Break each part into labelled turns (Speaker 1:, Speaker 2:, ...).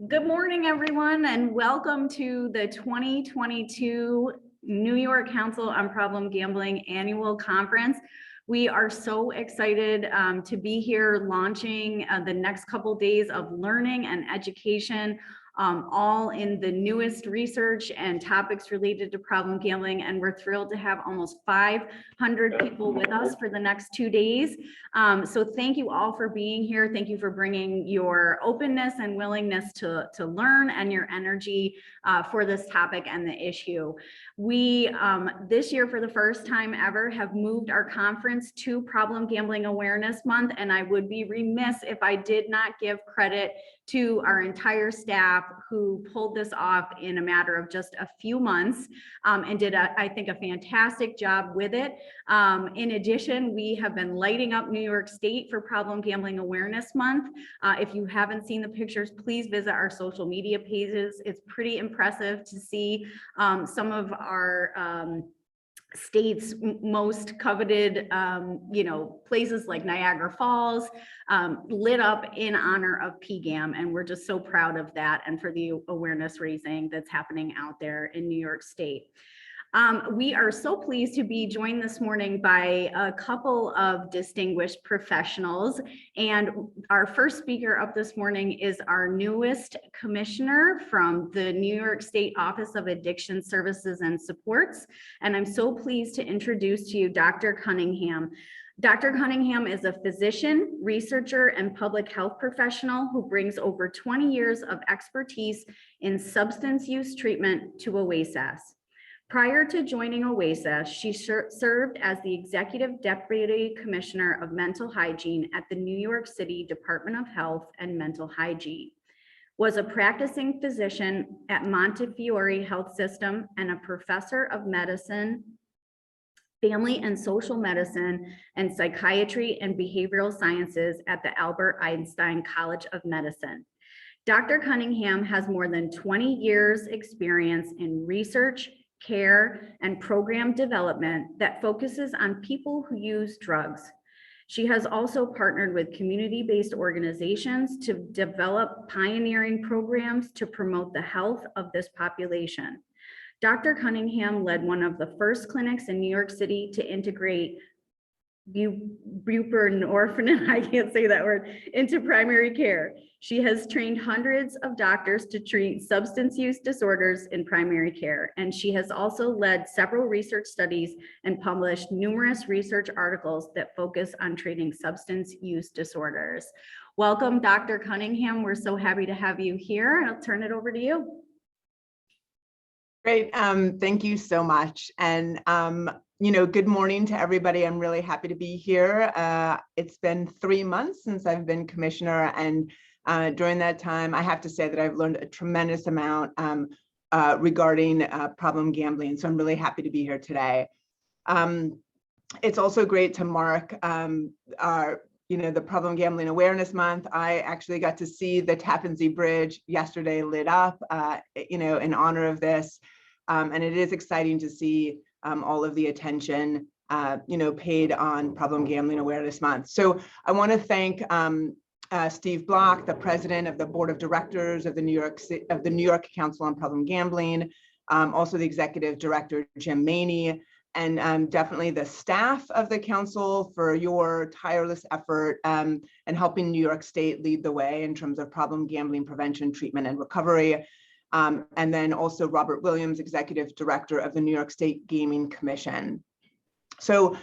Speaker 1: Good morning, everyone, and welcome to the 2022 New York Council on Problem Gambling Annual Conference. We are so excited to be here launching the next couple days of learning and education, all in the newest research and topics related to problem gambling. And we're thrilled to have almost 500 people with us for the next 2 days. So thank you all for being here. Thank you for bringing your openness and willingness to learn and your energy for this topic and the issue. We, this year, for the first time ever, have moved our conference to Problem Gambling Awareness Month, and I would be remiss if I did not give credit to our entire staff who pulled this off in a matter of just a few months and did, I think, a fantastic job with it. In addition, we have been lighting up New York State for Problem Gambling Awareness Month. If you haven't seen the pictures, please visit our social media pages. It's pretty impressive to see some of our state's most coveted, places like Niagara Falls lit up in honor of PGAM. And we're just so proud of that and for the awareness raising that's happening out there in New York State. We are so pleased to be joined this morning by a couple of distinguished professionals. And our first speaker up this morning is our newest commissioner from the New York State Office of Addiction Services and Supports. And I'm so pleased to introduce to you Dr. Cunningham. Dr. Cunningham is a physician, researcher, and public health professional who brings over 20 years of expertise in substance use treatment to OASAS. Prior to joining OASAS, she served as the Executive Deputy Commissioner of Mental Hygiene at the New York City Department of Health and Mental Hygiene, was a practicing physician at Montefiore Health System and a professor of medicine, family and social medicine, and psychiatry and behavioral sciences at the Albert Einstein College of Medicine. Dr. Cunningham has more than 20 years experience in research, care, and program development that focuses on people who use drugs. She has also partnered with community-based organizations to develop pioneering programs to promote the health of this population. Dr. Cunningham led one of the first clinics in New York City to integrate buprenorphine, I can't say that word, into primary care. She has trained hundreds of doctors to treat substance use disorders in primary care, and she has also led several research studies and published numerous research articles that focus on treating substance use disorders. Welcome, Dr. Cunningham. We're so happy to have you here. I'll turn it over to you.
Speaker 2: Great. Thank you so much. And good morning to everybody. I'm really happy to be here. It's been 3 months since I've been commissioner, and during that time, I have to say that I've learned a tremendous amount regarding problem gambling. So I'm really happy to be here today. It's also great to mark the Problem Gambling Awareness Month. I actually got to see the Tappan Zee Bridge yesterday lit up, in honor of this. And it is exciting to see all of the attention, paid on Problem Gambling Awareness Month. So I want to thank Steve Block, the president of the board of directors of the New York Council on Problem Gambling, also the executive director, Jim Maney, and definitely the staff of the council for your tireless effort and helping New York State lead the way in terms of problem gambling prevention, treatment, and recovery. And then also Robert Williams, executive director of the New York State Gaming Commission. So,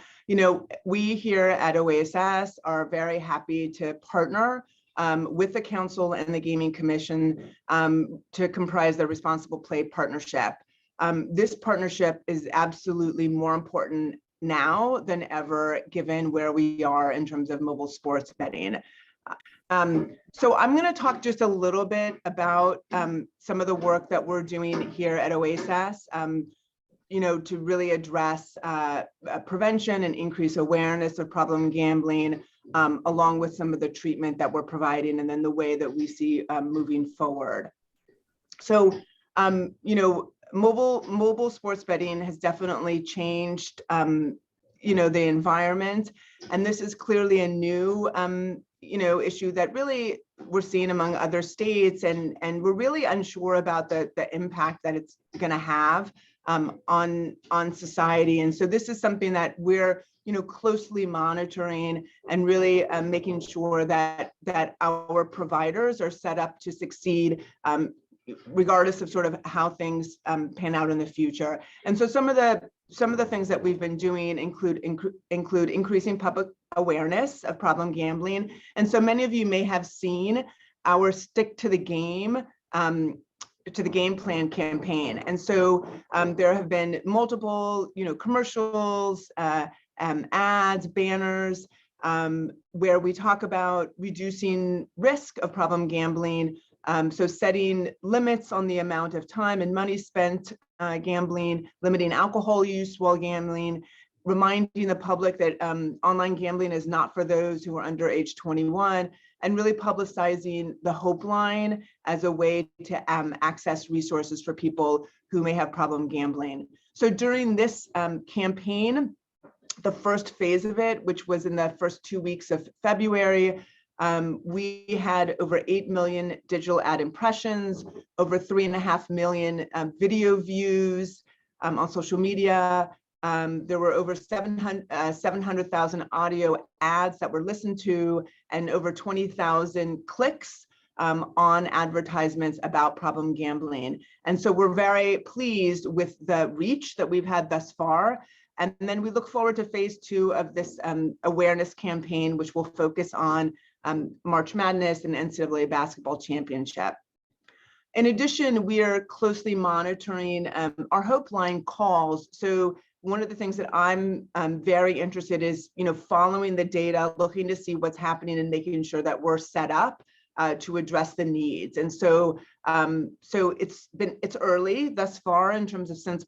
Speaker 2: we here at OASAS are very happy to partner with the council and the Gaming Commission to comprise the Responsible Play Partnership. This partnership is absolutely more important now than ever, given where we are in terms of mobile sports betting. So I'm going to talk just a little bit about some of the work that we're doing here at OASAS, to really address prevention and increase awareness of problem gambling, along with some of the treatment that we're providing, and then the way that we see moving forward. So, mobile sports betting has definitely changed, the environment, and this is clearly a new, issue that really we're seeing among other states, and we're really unsure about the impact that it's going to have on society. And so this is something that we're closely monitoring and really making sure that our providers are set up to succeed, regardless of sort of how things pan out in the future. And so some of the things that we've been doing include increasing public awareness of problem gambling. And so many of you may have seen our Stick to the Game Plan campaign. And so there have been multiple commercials, ads, banners, where we talk about reducing risk of problem gambling. So setting limits on the amount of time and money spent gambling, limiting alcohol use while gambling, reminding the public that online gambling is not for those who are under age 21, and really publicizing the Hope Line as a way to access resources for people who may have problem gambling. So during this campaign, the first phase of it, which was in the first 2 weeks of February, we had over 8 million digital ad impressions, over 3.5 million video views on social media. There were over 700,000 audio ads that were listened to, and over 20,000 clicks on advertisements about problem gambling. And so we're very pleased with the reach that we've had thus far. And then we look forward to phase 2 of this awareness campaign, which will focus on March Madness and NCAA basketball championship. In addition, we are closely monitoring our Hope Line calls. So one of the things that I'm very interested is, following the data, looking to see what's happening and making sure that we're set up to address the needs. And so, it's early thus far in terms of since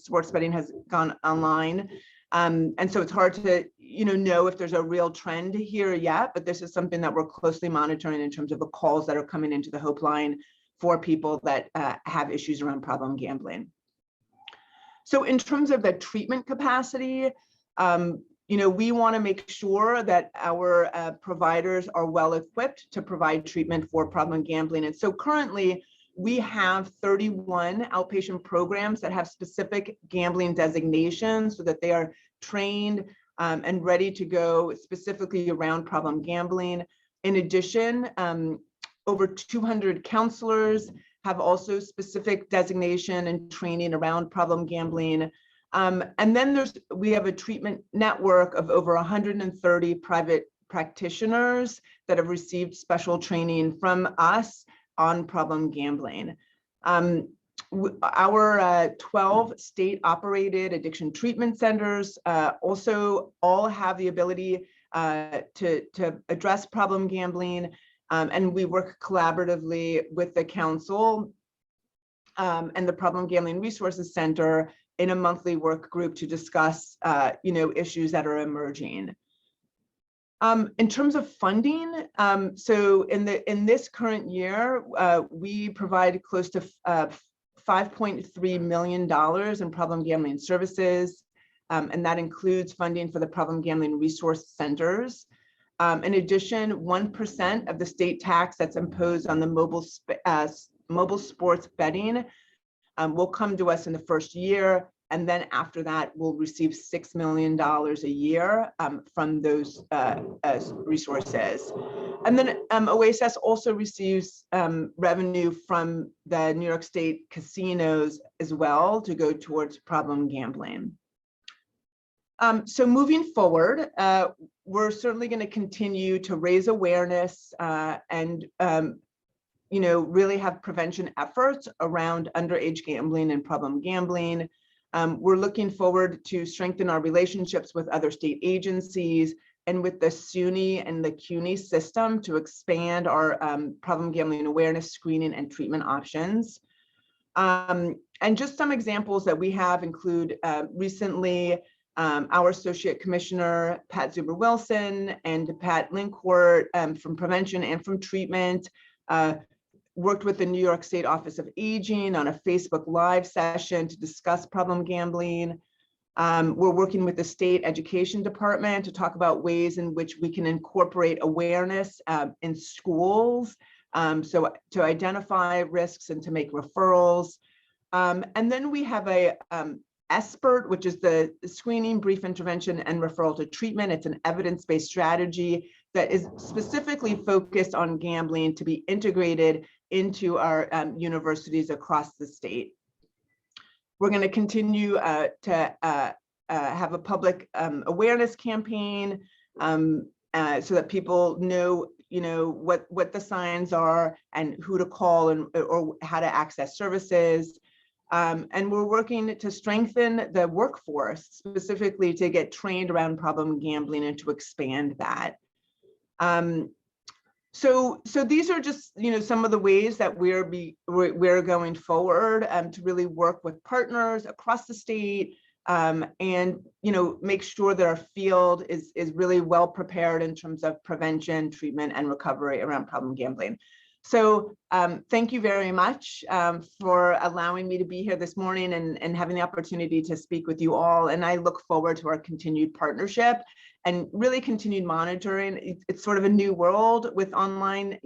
Speaker 2: sports betting has gone online. And so it's hard to, know if there's a real trend here yet, but this is something that we're closely monitoring in terms of the calls that are coming into the Hope Line for people that have issues around problem gambling. So in terms of the treatment capacity, we want to make sure that our providers are well equipped to provide treatment for problem gambling. And so currently we have 31 outpatient programs that have specific gambling designations so that they are trained and ready to go specifically around problem gambling. In addition, over 200 counselors have also specific designation and training around problem gambling. And then we have a treatment network of over 130 private practitioners that have received special training from us on problem gambling. Our 12 state-operated addiction treatment centers also all have the ability to address problem gambling, and we work collaboratively with the council and the Problem Gambling Resources Center in a monthly work group to discuss, issues that are emerging. In terms of funding, so in this current year, we provide close to $5.3 million in problem gambling services, and that includes funding for the Problem Gambling Resource Centers. In addition, 1% of the state tax that's imposed on the mobile sports betting will come to us in the first year, and then after that, we'll receive $6 million a year from those resources. And then OASS also receives revenue from the New York State casinos as well to go towards problem gambling. So moving forward, we're certainly going to continue to raise awareness and really have prevention efforts around underage gambling and problem gambling. We're looking forward to strengthen our relationships with other state agencies and with the SUNY and the CUNY system to expand our problem gambling awareness, screening, and treatment options. And just some examples that we have include recently, our Associate Commissioner, Pat Zuber-Wilson, and Pat Lincourt from Prevention and from Treatment worked with the New York State Office of Aging on a Facebook Live session to discuss problem gambling. We're working with the state education department to talk about ways in which we can incorporate awareness in schools, so to identify risks and to make referrals. And then we have a SBIRT, which is the screening, brief intervention, and referral to treatment. It's an evidence-based strategy that is specifically focused on gambling to be integrated into our universities across the state. We're going to continue to have a public awareness campaign so that people know, what the signs are and who to call or how to access services. And we're working to strengthen the workforce, specifically to get trained around problem gambling and to expand that. So these are just, some of the ways that we're going forward to really work with partners across the state and, make sure that our field is really well prepared in terms of prevention, treatment, and recovery around problem gambling. So thank you very much for allowing me to be here this morning and having the opportunity to speak with you all. And I look forward to our continued partnership and really continued monitoring. It's sort of a new world with online,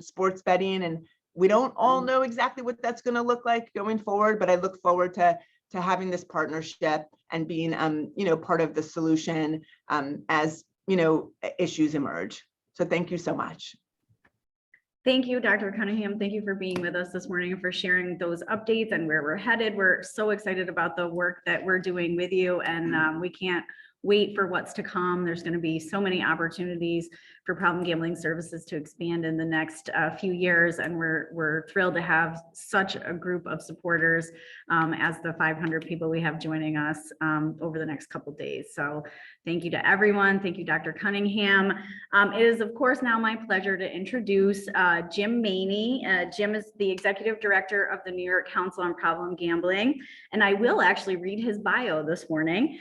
Speaker 2: sports betting, and we don't all know exactly what that's going to look like going forward, but I look forward to having this partnership and being, part of the solution as, issues emerge. So thank you so much.
Speaker 1: Thank you, Dr. Cunningham. Thank you for being with us this morning and for sharing those updates and where we're headed. We're so excited about the work that we're doing with you, and we can't wait for what's to come. There's going to be so many opportunities for problem gambling services to expand in the next few years, and we're thrilled to have such a group of supporters as the 500 people we have joining us over the next couple of days. So thank you to everyone. Thank you, Dr. Cunningham. It is, of course, now my pleasure to introduce Jim Maney. Jim is the Executive Director of the New York Council on Problem Gambling, and I will actually read his bio this morning.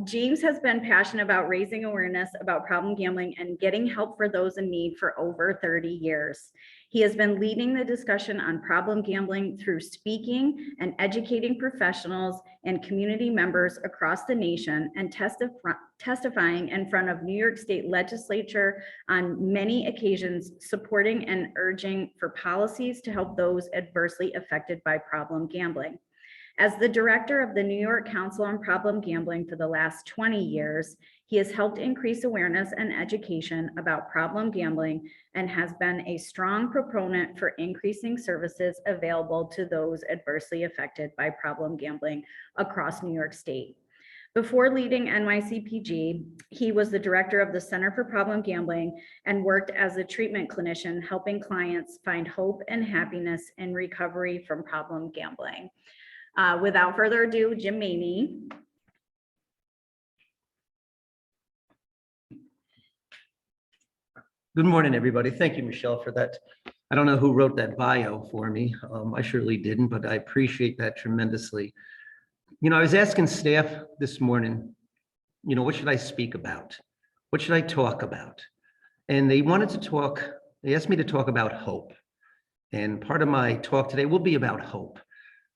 Speaker 1: James has been passionate about raising awareness about problem gambling and getting help for those in need for over 30 years. He has been leading the discussion on problem gambling through speaking and educating professionals and community members across the nation and testifying in front of New York State Legislature on many occasions, supporting and urging for policies to help those adversely affected by problem gambling. As the director of the New York Council on Problem Gambling for the last 20 years, he has helped increase awareness and education about problem gambling and has been a strong proponent for increasing services available to those adversely affected by problem gambling across New York State. Before leading NYCPG, he was the director of the Center for Problem Gambling and worked as a treatment clinician, helping clients find hope and happiness in recovery from problem gambling. Without further ado, Jim Maney.
Speaker 3: Good morning, everybody. Thank you, Michelle, for that. I don't know who wrote that bio for me. I surely didn't, but I appreciate that tremendously. I was asking staff this morning, what should I speak about? What should I talk about? And they asked me to talk about hope. And part of my talk today will be about hope.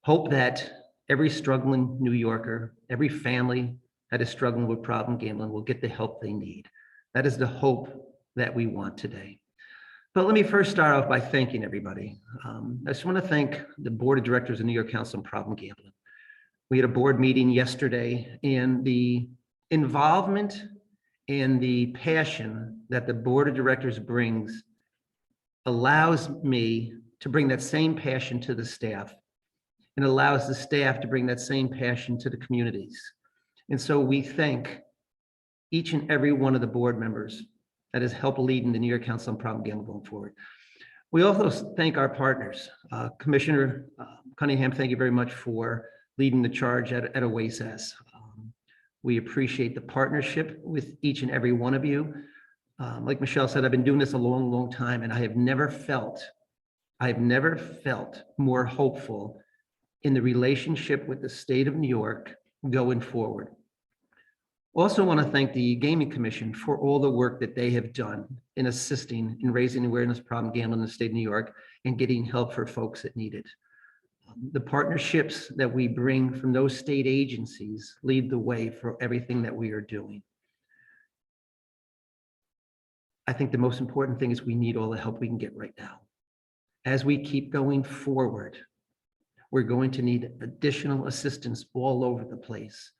Speaker 3: Hope that every struggling New Yorker, every family that is struggling with problem gambling will get the help they need. That is the hope that we want today. But let me first start off by thanking everybody. I just want to thank the board of directors of New York Council on Problem Gambling. We had a board meeting yesterday, and the involvement and the passion that the board of directors brings allows me to bring that same passion to the staff, and allows the staff to bring that same passion to the communities. And so we thank each and every one of the board members that has helped leading the New York Council on Problem Gambling going forward. We also thank our partners. Commissioner Cunningham, thank you very much for leading the charge at OASAS. We appreciate the partnership with each and every one of you. Like Michelle said, I've been doing this a long, long time, and I have never felt more hopeful in the relationship with the state of New York going forward. Also want to thank the Gaming Commission for all the work that they have done in assisting in raising awareness of problem gambling in the state of New York and getting help for folks that need it. The partnerships that we bring from those state agencies lead the way for everything that we are doing. I think the most important thing is we need all the help we can get right now. As we keep going forward, we're going to need additional assistance all over the place.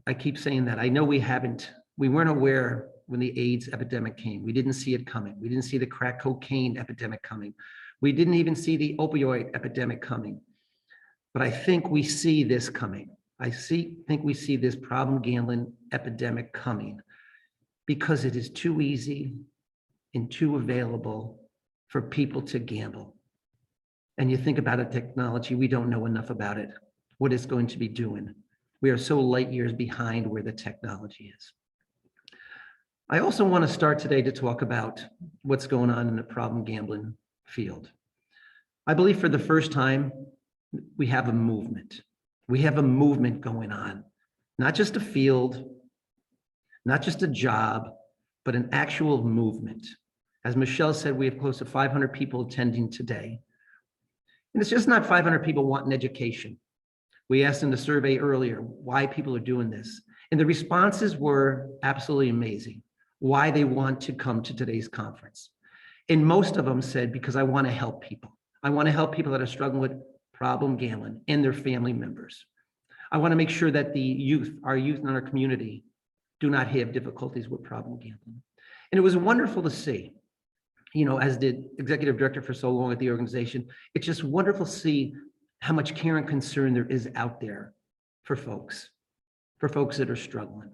Speaker 3: I keep saying that. I know we weren't aware when the AIDS epidemic came. We didn't see it coming. We didn't see the crack cocaine epidemic coming. We didn't even see the opioid epidemic coming. But I think we see this coming. Think we see this problem gambling epidemic coming because it is too easy and too available for people to gamble. And you think about a technology, we don't know enough about it, what it's going to be doing. We are so light years behind where the technology is. I also want to start today to talk about what's going on in the problem gambling field. I believe for the first time, we have a movement. We have a movement going on, not just a field, not just a job, but an actual movement. As Michelle said, we have close to 500 people attending today. And it's just not 500 people wanting education. We asked in the survey earlier why people are doing this. And the responses were absolutely amazing, why they want to come to today's conference. And most of them said, because I want to help people. I want to help people that are struggling with problem gambling and their family members. I want to make sure that the youth, our youth in our community, do not have difficulties with problem gambling. And it was wonderful to see, you know, as the executive director for so long at the organization, it's just wonderful to see how much care and concern there is out there for folks that are struggling.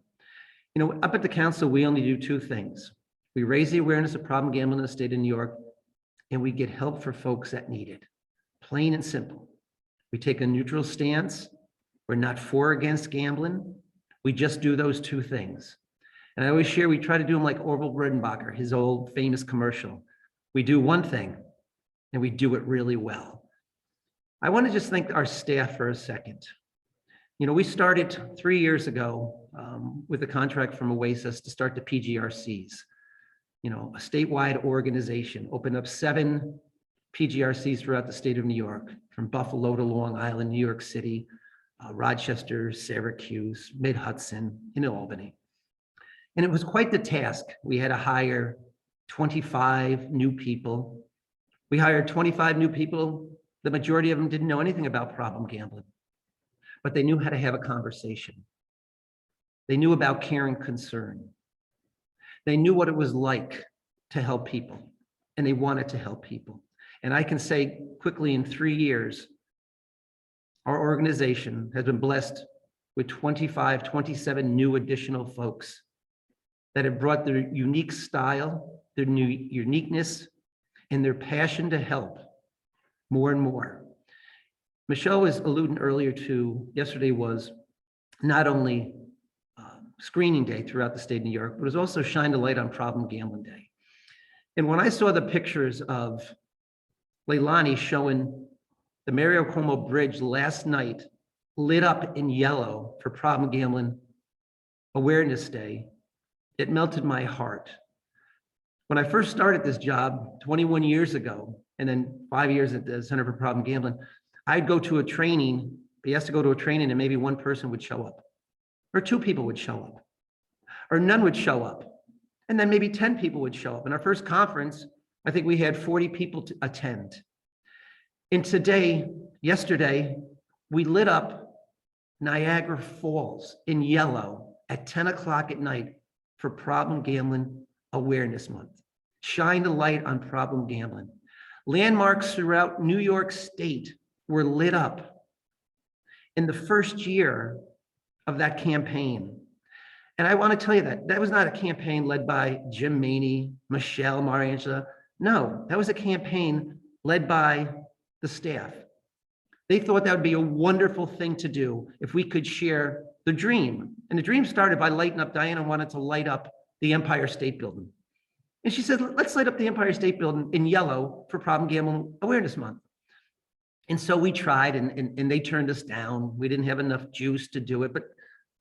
Speaker 3: You know, up at the council, we only do two things. We raise the awareness of problem gambling in the state of New York, and we get help for folks that need it. Plain and simple. We take a neutral stance. We're not for or against gambling. We just do those two things. And I always share, we try to do them like Orville Redenbacher, his old famous commercial. We do one thing, and we do it really well. I want to just thank our staff for a second. You know, we started 3 years ago with a contract from Oasis to start the PGRCs. You know, a statewide organization, opened up 7 PGRCs throughout the state of New York, from Buffalo to Long Island, New York City, Rochester, Syracuse, Mid-Hudson, in Albany. And it was quite the task. We had to hire 25 new people. We hired 25 new people. The majority of them didn't know anything about problem gambling, but they knew how to have a conversation. They knew about care and concern. They knew what it was like to help people, and they wanted to help people. And I can say quickly, in 3 years, our organization has been blessed with 27 new additional folks that have brought their unique style, their new uniqueness, and their passion to help more and more. Michelle was alluding earlier to, yesterday was not only screening day throughout the state of New York, but it was also Shine the Light on Problem Gambling Day. And when I saw the pictures of Leilani showing the Mario Cuomo Bridge last night lit up in yellow for Problem Gambling Awareness Day, it melted my heart. When I first started this job 21 years ago, and then 5 years at the Center for Problem Gambling, I'd go to a training, be asked to go to a training, and maybe one person would show up, or 2 people would show up, or none would show up. And then maybe 10 people would show up. In our first conference, I think we had 40 people to attend. And yesterday, we lit up Niagara Falls in yellow at 10 o'clock at night for Problem Gambling Awareness Month. Shine the light on problem gambling. Landmarks throughout New York State were lit up in the first year of that campaign. And I want to tell you that was not a campaign led by Jim Maney, Michelle, Mariangela. No, that was a campaign led by the staff. They thought that would be a wonderful thing to do if we could share the dream. And the dream started by lighting up, Diana wanted to light up the Empire State Building. And she said, let's light up the Empire State Building in yellow for Problem Gambling Awareness Month. And so we tried, and they turned us down. We didn't have enough juice to do it, but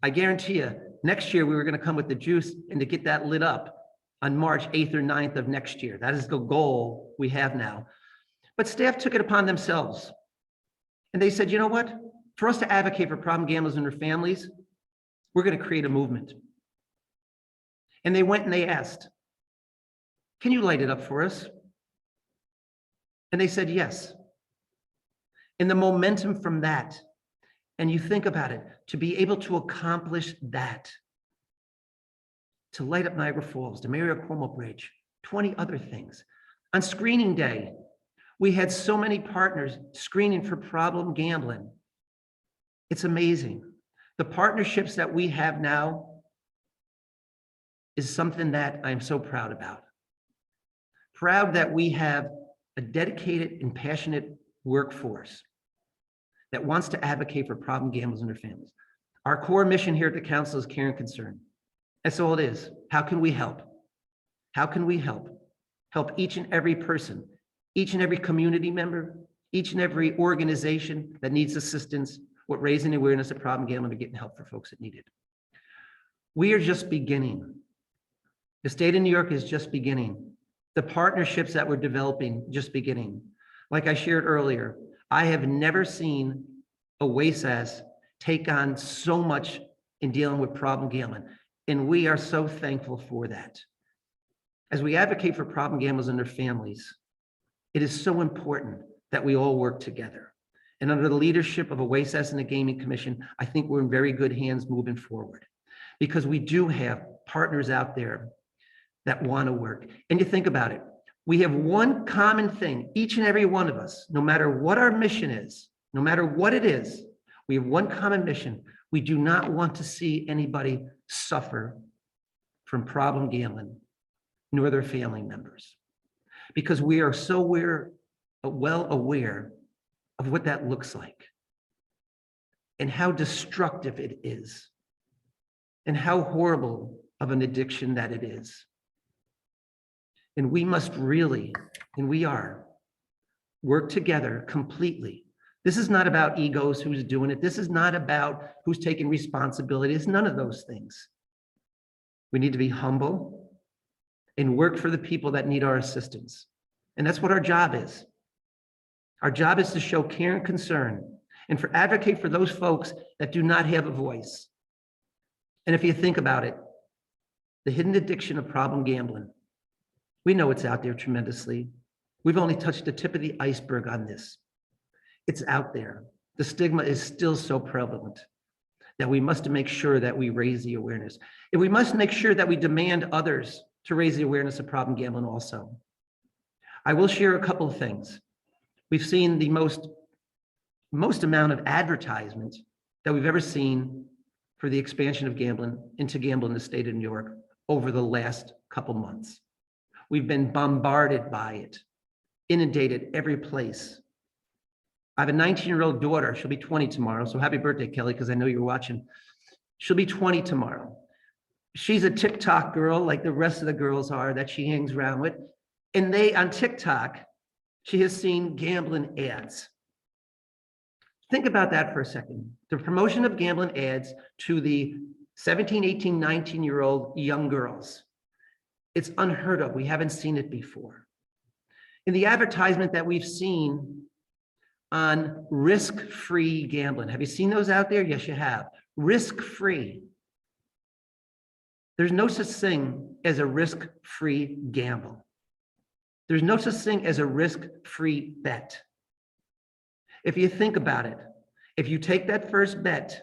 Speaker 3: I guarantee you, next year we were going to come with the juice and to get that lit up on March 8th or 9th of next year. That is the goal we have now. But staff took it upon themselves And they said, you know what? For us to advocate for problem gamblers and their families, we're going to create a movement. And they went and they asked, can you light it up for us? And they said, yes. And the momentum from that, and you think about it, to be able to accomplish that, to light up Niagara Falls, the Mario Cuomo Bridge, 20 other things. On screening day, we had so many partners screening for problem gambling. It's amazing. The partnerships that we have now is something that I'm so proud about. Proud that we have a dedicated and passionate workforce that wants to advocate for problem gamblers and their families. Our core mission here at the council is care and concern. That's all it is. How can we help? How can we help? Help each and every person, each and every community member, each and every organization that needs assistance with raising awareness of problem gambling and getting help for folks that need it. We are just beginning. The state of New York is just beginning. The partnerships that we're developing, just beginning. Like I shared earlier, I have never seen a WASAS take on so much in dealing with problem gambling. And we are so thankful for that. As we advocate for problem gamblers and their families, it is so important that we all work together. And under the leadership of a WASAS and the Gaming Commission, I think we're in very good hands moving forward, because we do have partners out there that want to work. And you think about it, we have one common thing, each and every one of us, no matter what our mission is, no matter what it is, we have one common mission. We do not want to see anybody suffer from problem gambling, nor their family members, because we are so well aware of what that looks like and how destructive it is and how horrible of an addiction that it is. And we must really, and we are, work together completely. This is not about egos, who's doing it. This is not about who's taking responsibility. It's none of those things. We need to be humble and work for the people that need our assistance. And that's what our job is. Our job is to show care and concern and for advocate for those folks that do not have a voice. And if you think about it, the hidden addiction of problem gambling, we know it's out there tremendously. We've only touched the tip of the iceberg on this. It's out there. The stigma is still so prevalent that we must make sure that we raise the awareness. And we must make sure that we demand others to raise the awareness of problem gambling also. I will share a couple of things. We've seen the most amount of advertisement that we've ever seen for the expansion of gambling into gambling in the state of New York over the last couple months. We've been bombarded by it, inundated every place. I have a 19-year-old daughter. She'll be 20 tomorrow. So happy birthday, Kelly, because I know you're watching. She'll be 20 tomorrow. She's a TikTok girl like the rest of the girls are that she hangs around with. And on TikTok, she has seen gambling ads. Think about that for a second. The promotion of gambling ads to the 17, 18, 19-year-old young girls. It's unheard of. We haven't seen it before. In the advertisement that we've seen on risk-free gambling, have you seen those out there? Yes, you have. Risk-free. There's no such thing as a risk-free gamble. There's no such thing as a risk-free bet. If you think about it, if you take that first bet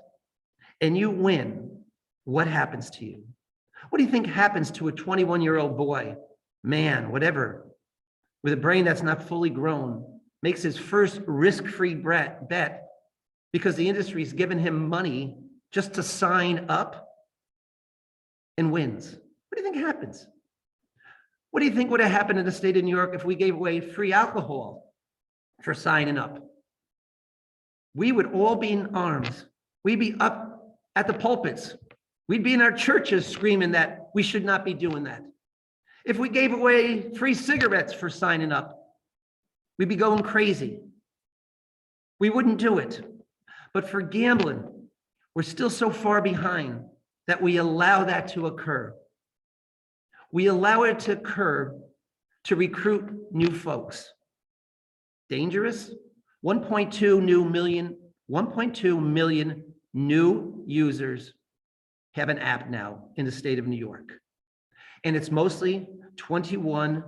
Speaker 3: and you win, what happens to you? What do you think happens to a 21-year-old boy, man, whatever, with a brain that's not fully grown, makes his first risk-free bet because the industry's given him money just to sign up and wins? What do you think happens? What do you think would have happened in the state of New York if we gave away free alcohol for signing up? We would all be in arms. We'd be up at the pulpits. We'd be in our churches screaming that we should not be doing that. If we gave away free cigarettes for signing up, we'd be going crazy. We wouldn't do it. But for gambling, we're still so far behind that we allow that to occur. We allow it to occur to recruit new folks. Dangerous? 1.2 million new users have an app now in the state of New York. And it's mostly 21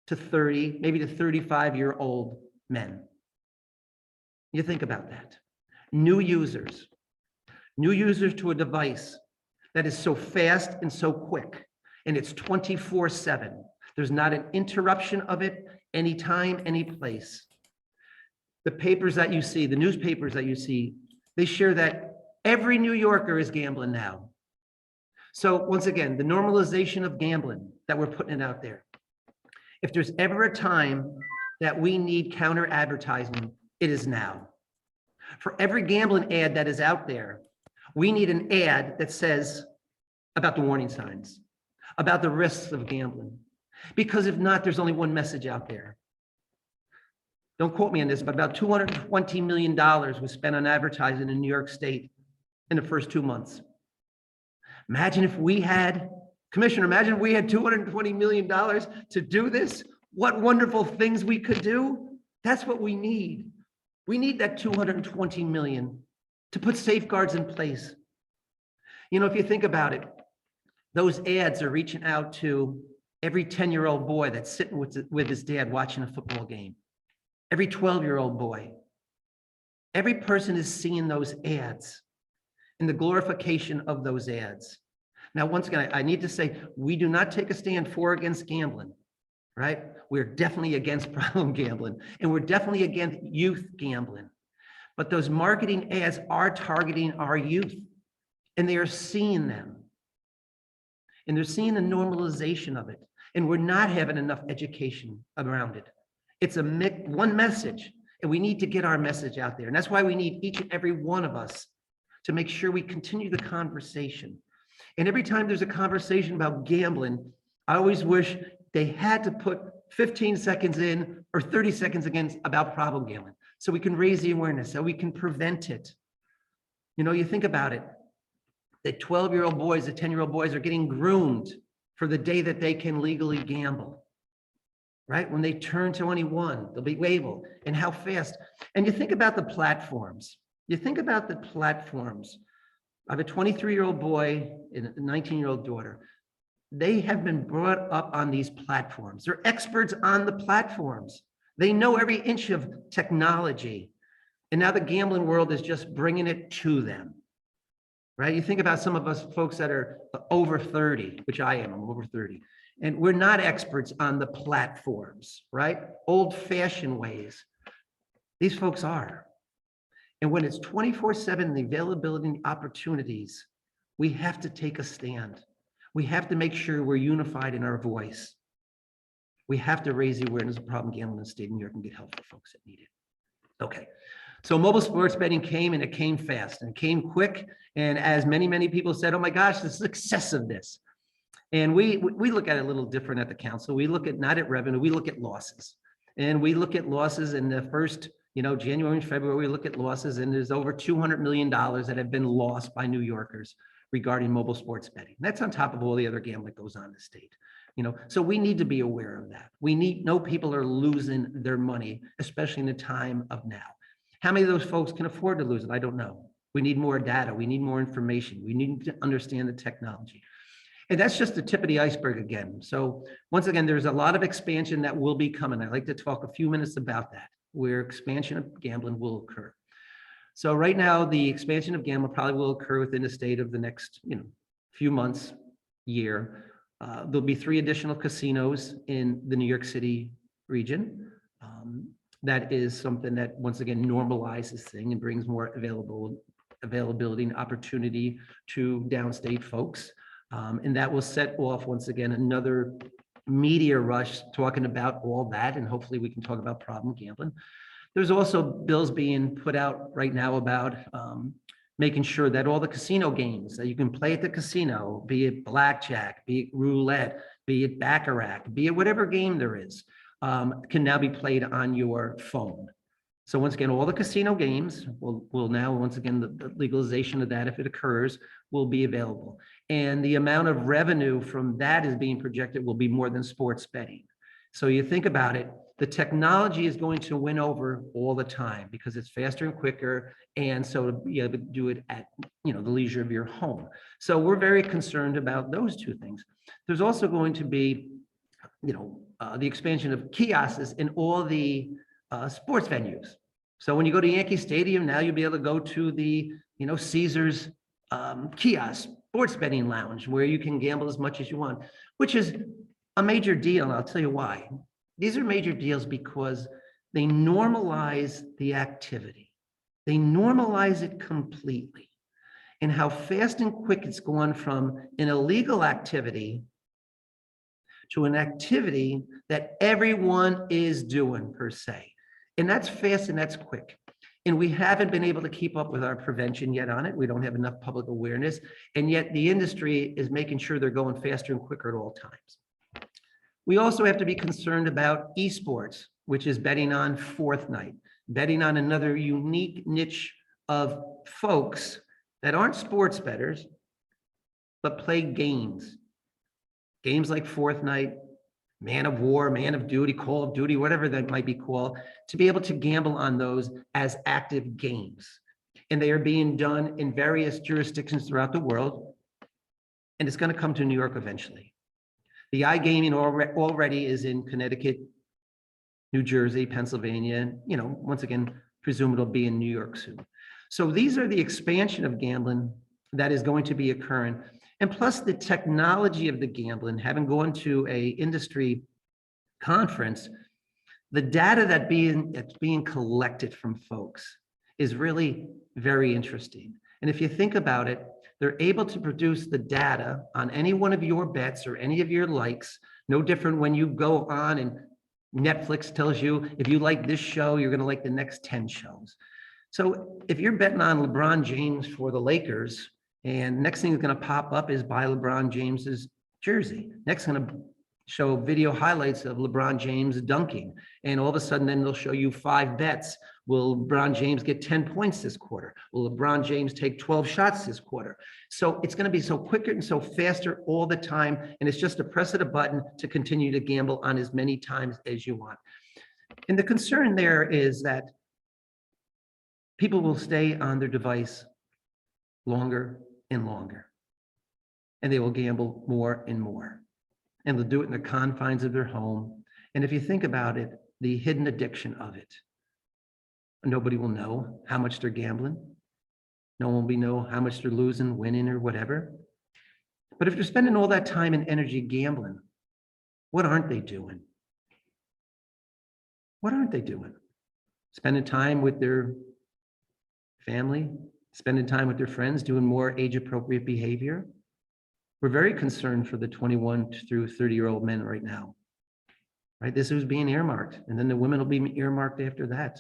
Speaker 3: to 30, maybe to 35-year-old men. You think about that. New users to a device that is so fast and so quick, and it's 24/7. There's not an interruption of it anytime, any place. The papers that you see, the newspapers that you see, they share that every New Yorker is gambling now. So once again, the normalization of gambling that we're putting out there. If there's ever a time that we need counter advertising, it is now. For every gambling ad that is out there, we need an ad that says about the warning signs, about the risks of gambling. Because if not, there's only one message out there. Don't quote me on this, but about $220 million was spent on advertising in New York State in the first 2 months. Imagine if we had, Commissioner, imagine if we had $220 million to do this. What wonderful things we could do. That's what we need. We need that $220 million to put safeguards in place. You know, if you think about it, those ads are reaching out to every 10-year-old boy that's sitting with his dad watching a football game. Every 12-year-old boy. Every person is seeing those ads and the glorification of those ads. Now, once again, I need to say, we do not take a stand for or against gambling, right? We're definitely against problem gambling, and we're definitely against youth gambling. But those marketing ads are targeting our youth, and they are seeing them. And they're seeing the normalization of it. And we're not having enough education around it. It's one message, and we need to get our message out there. And that's why we need each and every one of us to make sure we continue the conversation. And every time there's a conversation about gambling, I always wish they had to put 15 seconds in or 30 seconds again about problem gambling, so we can raise the awareness, so we can prevent it. You know, you think about it, the 12-year-old boys, the 10-year-old boys are getting groomed for the day that they can legally gamble, right? When they turn 21, they'll be able, and how fast. And you think about the platforms. I have a 23-year-old boy and a 19-year-old daughter. They have been brought up on these platforms. They're experts on the platforms. They know every inch of technology. And now the gambling world is just bringing it to them, right? You think about some of us folks that are over 30, which I am, I'm over 30. And we're not experts on the platforms, right? Old-fashioned ways. These folks are. And when it's 24/7, the availability and opportunities, we have to take a stand. We have to make sure we're unified in our voice. We have to raise the awareness of problem gambling in the state of New York and get help for folks that need it. Okay, so mobile sports betting came, and it came fast and it came quick. And as many people said, oh my gosh, the success of this. And we look at it a little different at the council. We look at not at revenue, we look at losses. And we look at losses in the first, January and February, we look at losses, and there's over $200 million that have been lost by New Yorkers regarding mobile sports betting. That's on top of all the other gambling that goes on in the state. So we need to be aware of that. We know people are losing their money, especially in the time of now. How many of those folks can afford to lose it? I don't know. We need more data. We need more information. We need to understand the technology. And that's just the tip of the iceberg again. So once again, there's a lot of expansion that will be coming. I'd like to talk a few minutes about that, where expansion of gambling will occur. So right now, the expansion of gambling probably will occur within the state of the next, few months, year. There'll be 3 additional casinos in the New York City region. That is something that, once again, normalizes thing and brings more availability and opportunity to downstate folks. And that will set off, once again, another media rush talking about all that. And hopefully we can talk about problem gambling. There's also bills being put out right now about making sure that all the casino games that you can play at the casino, be it blackjack, be it roulette, be it baccarat, be it whatever game there is, can now be played on your phone. So once again, all the casino games will now, once again, the legalization of that, if it occurs, will be available. And the amount of revenue from that is being projected will be more than sports betting. So you think about it, The technology is going to win over all the time because it's faster and quicker. And so to be able to do it at, the leisure of your home. So we're very concerned about those two things. There's also going to be, the expansion of kiosks in all the sports venues. So when you go to Yankee Stadium, now you'll be able to go to the, Caesars kiosk sports betting lounge where you can gamble as much as you want, which is a major deal. And I'll tell you why. These are major deals because they normalize the activity. They normalize it completely. And how fast and quick it's gone from an illegal activity to an activity that everyone is doing per se. And that's fast and that's quick. And we haven't been able to keep up with our prevention yet on it. We don't have enough public awareness. And yet the industry is making sure they're going faster and quicker at all times. We also have to be concerned about esports, which is betting on fourth night, betting on another unique niche of folks that aren't sports bettors, but play games. Games like Fourth Night, Man of War, Man of Duty, Call of Duty, whatever that might be called, to be able to gamble on those as active games. And they are being done in various jurisdictions throughout the world. And it's going to come to New York eventually. The iGaming already is in Connecticut, New Jersey, Pennsylvania, and, once again, presume it'll be in New York soon. So these are the expansion of gambling that is going to be occurring. And plus the technology of the gambling, having gone to a industry conference, the data that's being collected from folks is really very interesting. And if you think about it, they're able to produce the data on any one of your bets or any of your likes, no different when you go on and Netflix tells you, if you like this show, you're going to like the next 10 shows. So if you're betting on LeBron James for the Lakers, and next thing that's going to pop up is buy LeBron James's jersey. Next going to show video highlights of LeBron James dunking. And all of a sudden, then they'll show you 5 bets. Will LeBron James get 10 points this quarter? Will LeBron James take 12 shots this quarter? So it's going to be so quicker and so faster all the time. And it's just a press of a button to continue to gamble on as many times as you want. And the concern there is that people will stay on their device longer and longer. And they will gamble more and more. And they'll do it in the confines of their home. And if you think about it, the hidden addiction of it, nobody will know how much they're gambling. No one will know how much they're losing, winning, or whatever. But if they're spending all that time and energy gambling, what aren't they doing? What aren't they doing? Spending time with their family, spending time with their friends, doing more age-appropriate behavior. We're very concerned for the 21 through 30-year-old men right now, right? This is being earmarked, and then the women will be earmarked after that.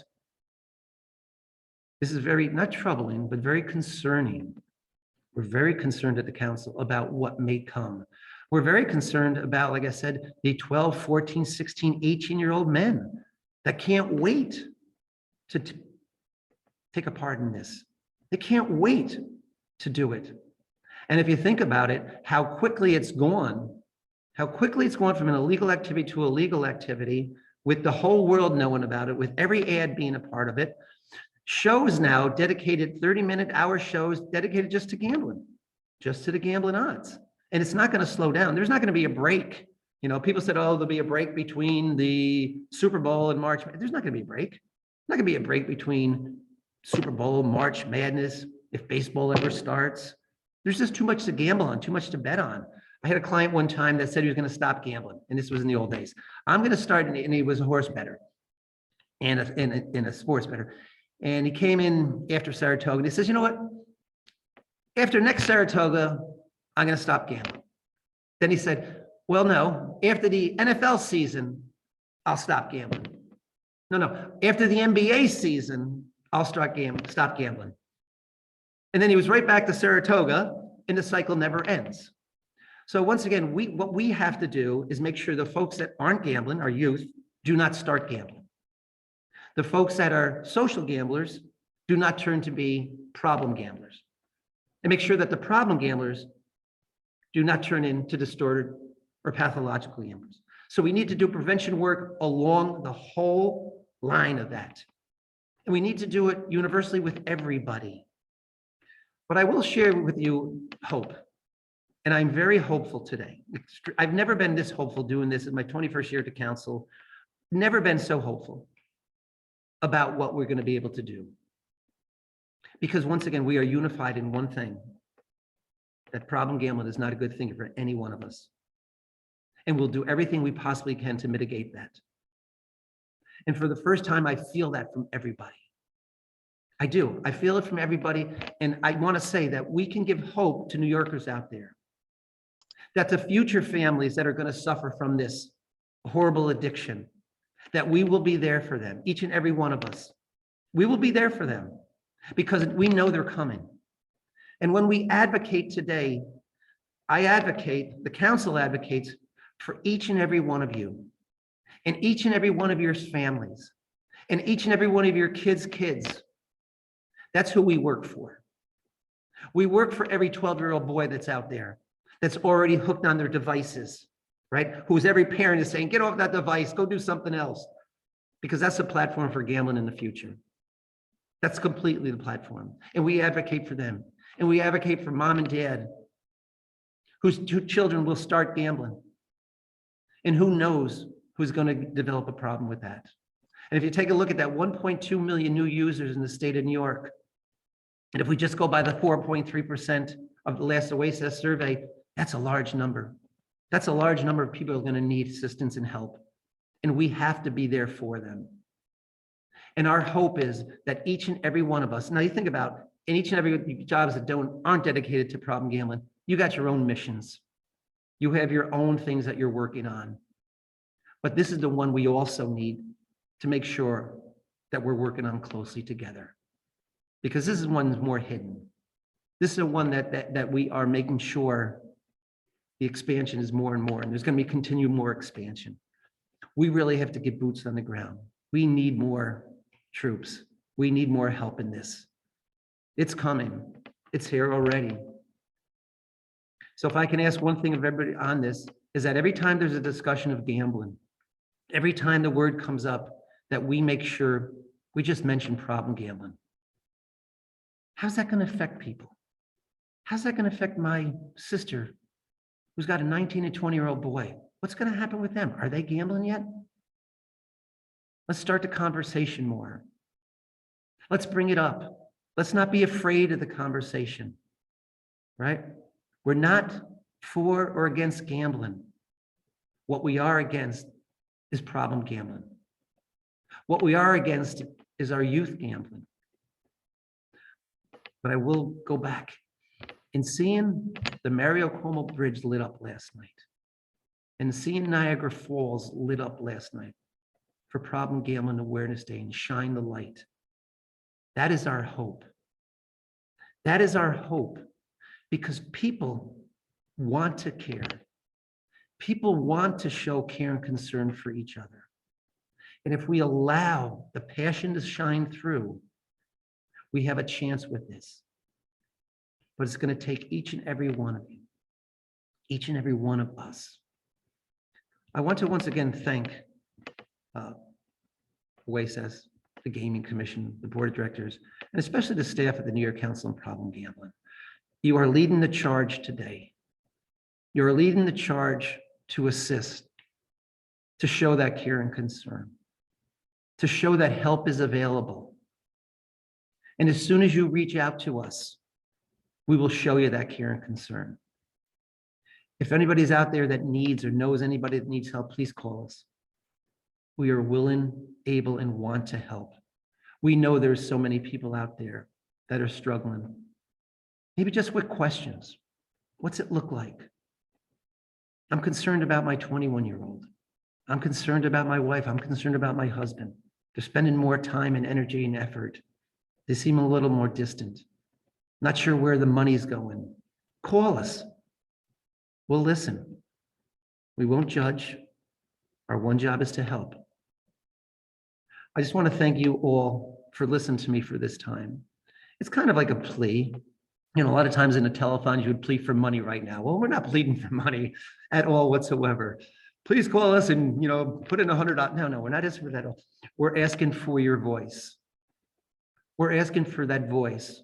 Speaker 3: This is very, not troubling, but very concerning. We're very concerned at the council about what may come. We're very concerned about, like I said, the 12, 14, 16, 18-year-old men that can't wait to take a part in this. They can't wait to do it. And if you think about it, how quickly it's gone from an illegal activity to a legal activity, with the whole world knowing about it, with every ad being a part of it. Shows now dedicated 30-minute hour shows dedicated just to gambling, just to the gambling odds. And it's not going to slow down. There's not going to be a break. People said, oh, there'll be a break between the Super Bowl and March. There's not going to be a break. There's not going to be a break between Super Bowl, March Madness, if baseball ever starts. There's just too much to gamble on, too much to bet on. I had a client one time that said he was going to stop gambling, and this was in the old days. I'm going to start, and he was a horse bettor and a sports bettor. And he came in after Saratoga, and he says, you know what? After next Saratoga, I'm going to stop gambling. Then he said, well, no, after the NFL season, I'll stop gambling. No, after the NBA season, I'll stop gambling. And then he was right back to Saratoga, and the cycle never ends. So once again, what we have to do is make sure the folks that aren't gambling, our youth, do not start gambling. The folks that are social gamblers do not turn to be problem gamblers. And make sure that the problem gamblers do not turn into distorted or pathological gamblers. So we need to do prevention work along the whole line of that. And we need to do it universally with everybody. But I will share with you hope. And I'm very hopeful today. I've never been this hopeful doing this in my 21st year to council. Never been so hopeful about what we're going to be able to do. Because once again, we are unified in one thing, that problem gambling is not a good thing for any one of us. And we'll do everything we possibly can to mitigate that. And for the first time, I feel that from everybody. I do. I feel it from everybody. And I want to say that we can give hope to New Yorkers out there, that the future families that are going to suffer from this horrible addiction, that we will be there for them, each and every one of us. We will be there for them because we know they're coming. And when we advocate today, I advocate, the council advocates for each and every one of you, and each and every one of your families, and each and every one of your kids' kids. That's who we work for. We work for every 12-year-old boy that's out there, that's already hooked on their devices, right? Who's every parent is saying, get off that device, go do something else, because that's a platform for gambling in the future. That's completely the platform. And we advocate for them. And we advocate for mom and dad whose two children will start gambling. And who knows who's going to develop a problem with that. And if you take a look at that 1.2 million new users in the state of New York, and if we just go by the 4.3% of the last OASIS survey, that's a large number. That's a large number of people who are going to need assistance and help. And we have to be there for them. And our hope is that each and every one of us, now you think about in each and every jobs that aren't dedicated to problem gambling, you got your own missions. You have your own things that you're working on. But this is the one we also need to make sure that we're working on closely together. Because this is one that's more hidden. This is the one that we are making sure the expansion is more and more, and there's going to be continued more expansion. We really have to get boots on the ground. We need more troops. We need more help in this. It's coming. It's here already. So if I can ask one thing of everybody on this, is that every time there's a discussion of gambling, every time the word comes up, that we make sure we just mention problem gambling. How's that going to affect people? How's that going to affect my sister who's got a 19 and 20-year-old boy? What's going to happen with them? Are they gambling yet? Let's start the conversation more. Let's bring it up. Let's not be afraid of the conversation, right? We're not for or against gambling. What we are against is problem gambling. What we are against is our youth gambling. But I will go back. In seeing the Mario Cuomo Bridge lit up last night, and seeing Niagara Falls lit up last night for Problem Gambling Awareness Day and shine the light, that is our hope. That is our hope, because people want to care. People want to show care and concern for each other. And if we allow the passion to shine through, we have a chance with this. But it's going to take each and every one of you, each and every one of us. I want to once again thank OASIS, the Gaming Commission, the Board of Directors, and especially the staff at the New York Council on Problem Gambling. You are leading the charge today. You're leading the charge to assist, to show that care and concern, to show that help is available. And as soon as you reach out to us, we will show you that care and concern. If anybody's out there that needs or knows anybody that needs help, please call us. We are willing, able, and want to help. We know there's so many people out there that are struggling. Maybe just with questions. What's it look like? I'm concerned about my 21-year-old. I'm concerned about my wife. I'm concerned about my husband. They're spending more time and energy and effort. They seem a little more distant. Not sure where the money's going. Call us. We'll listen. We won't judge. Our one job is to help. I just want to thank you all for listening to me for this time. It's kind of like a plea. You know, a lot of times in a telethon, you would plead for money right now. Well, we're not pleading for money at all whatsoever. please call us and, put in $100. No, we're not asking for that. We're asking for your voice. We're asking for that voice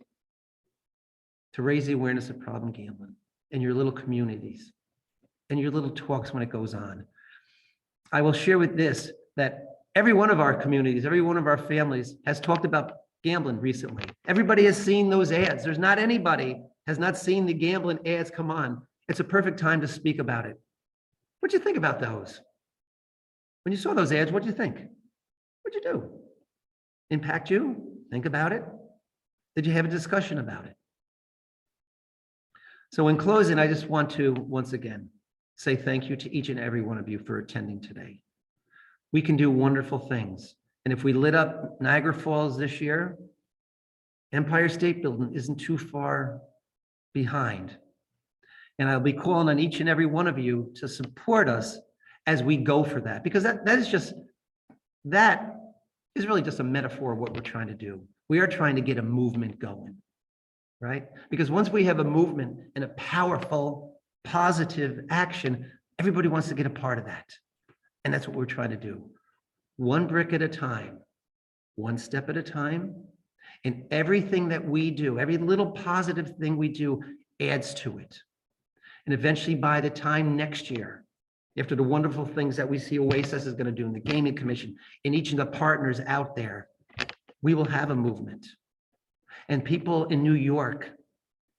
Speaker 3: to raise the awareness of problem gambling in your little communities and your little talks when it goes on. I will share with this that every one of our communities, every one of our families has talked about gambling recently. Everybody has seen those ads. There's not anybody has not seen the gambling ads come on. It's a perfect time to speak about it. What'd you think about those? When you saw those ads, what'd you think? What'd you do? Impact you? Think about it? Did you have a discussion about it? So in closing, I just want to, once again, say thank you to each and every one of you for attending today. We can do wonderful things. And if we lit up Niagara Falls this year, Empire State Building isn't too far behind. And I'll be calling on each and every one of you to support us as we go for that, because that is really just a metaphor of what we're trying to do. We are trying to get a movement going, right? Because once we have a movement and a powerful, positive action, everybody wants to get a part of that. And that's what we're trying to do. One brick at a time, one step at a time. And everything that we do, every little positive thing we do adds to it. And eventually by the time next year, after the wonderful things that we see Oasis is going to do in the Gaming Commission, and each of the partners out there, we will have a movement. And people in New York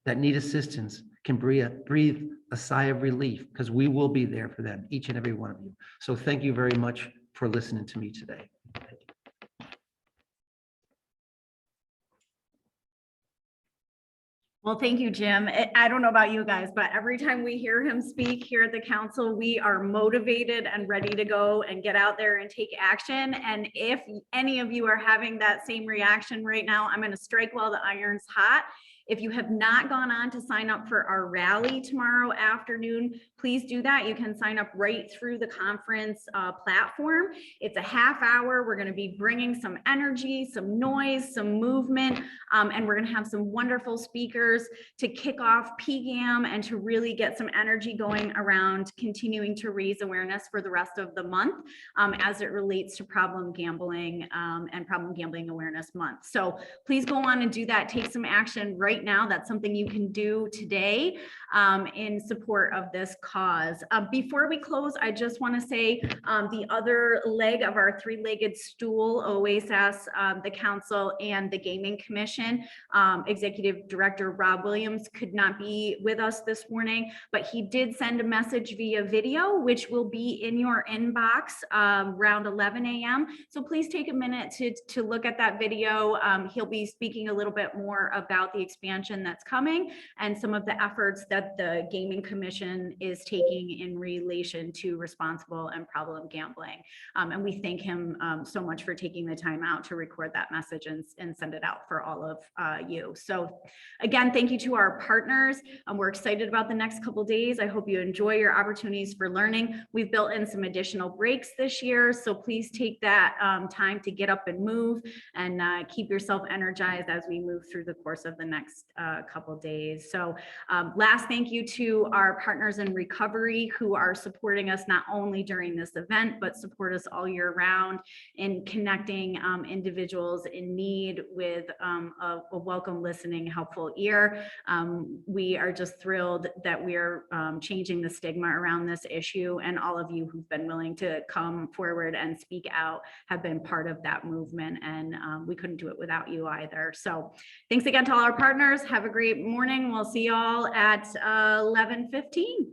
Speaker 3: that need assistance can breathe a sigh of relief, because we will be there for them, each and every one of you. So thank you very much for listening to me today. Thank you.
Speaker 1: Well, thank you, Jim. I don't know about you guys, but every time we hear him speak here at the council, we are motivated and ready to go and get out there and take action. And if any of you are having that same reaction right now, I'm going to strike while the iron's hot. If you have not gone on to sign up for our rally tomorrow afternoon, please do that. You can sign up right through the conference platform. It's a half hour. We're going to be bringing some energy, some noise, some movement, and we're going to have some wonderful speakers to kick off PGAM and to really get some energy going around continuing to raise awareness for the rest of the month as it relates to problem gambling and problem gambling awareness month. So please go on and do that. Take some action right now. That's something you can do today in support of this cause. Before we close, I just want to say the other leg of our three-legged stool, OASAS, the council, and the Gaming Commission, Executive Director Rob Williams could not be with us this morning, but he did send a message via video, which will be in your inbox around 11 a.m. So please take a minute to look at that video. He'll be speaking a little bit more about the expansion that's coming and some of the efforts that the Gaming Commission is taking in relation to responsible and problem gambling. And we thank him so much for taking the time out to record that message and send it out for all of you. So again, thank you to our partners. We're excited about the next couple of days. I hope you enjoy your opportunities for learning. We've built in some additional breaks this year, so please take that time to get up and move and keep yourself energized as we move through the course of the next couple of days. So last thank you to our partners in recovery who are supporting us not only during this event, but support us all year round in connecting individuals in need with a welcome, listening, helpful ear. We are just thrilled that we are changing the stigma around this issue, and all of you who've been willing to come forward and speak out have been part of that movement, and we couldn't do it without you either. So thanks again to all our partners. Have a great morning. We'll see y'all at 11:15.